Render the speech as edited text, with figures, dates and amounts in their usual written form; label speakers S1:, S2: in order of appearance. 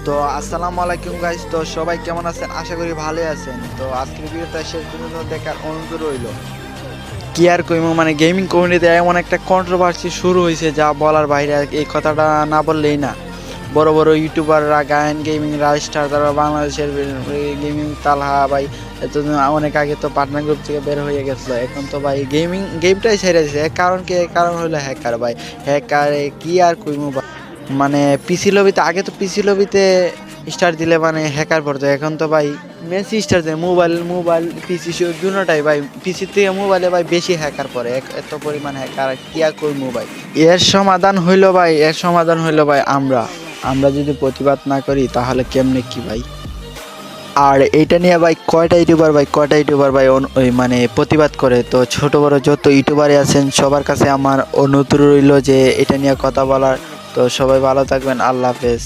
S1: তো আসসালামু আলাইকুম গাইস। তো সবাই কেমন আছেন? আশা করি ভালোই আছেন। তো আজকের ভিডিওটা শেষ পর্যন্ত দেখার অনুরোধ রইল। কি আর কইমো, মানে গেমিং কমিউনিটিতে এমন একটা কন্ট্রোভার্সি শুরু হয়েছে যা বলার বাইরে। এই কথাটা না বললেই না। বড় বড় ইউটিউবাররা, গায়ন গেমিং রাইস্টার, তারপর বাংলাদেশের গেমিং তালহা ভাই এতদিন অনেক আগে তো পার্টনার গ্রুপ থেকে বের হয়ে গেছিলো। এখন তো ভাই গেমটাই ছেড়ে দিয়েছে। কারণ কি? কারণ হলো হ্যাকার ভাই। হ্যাকারে কি আর কইমো, মানে পিসি লবিতে, আগে তো পিসি লবিতে স্টার দিলে মানে হ্যাকার পড়তো। এখন তো ভাই মেসি স্টার দেয়। মোবাইল মোবাইল পিসি দুটাই ভাই, পিসি থেকে মোবাইলে ভাই বেশি হ্যাকার পড়ে। এত পরিমাণ হ্যাকার কি আর কই মোবাইল। এর সমাধান হইলো ভাই আমরা আমরা যদি প্রতিবাদ না করি তাহলে কেমনে কি ভাই। আর এইটা নিয়ে ভাই কয়টা ইউটিউবার ভাই ওই মানে প্রতিবাদ করে। তো ছোট বড় যত ইউটিউবারই আছেন সবার কাছে আমার অনুরোধ রইল যে এটা নিয়ে কথা বলার। তো সবাই ভালো থাকবেন, আল্লাহ হাফেজ।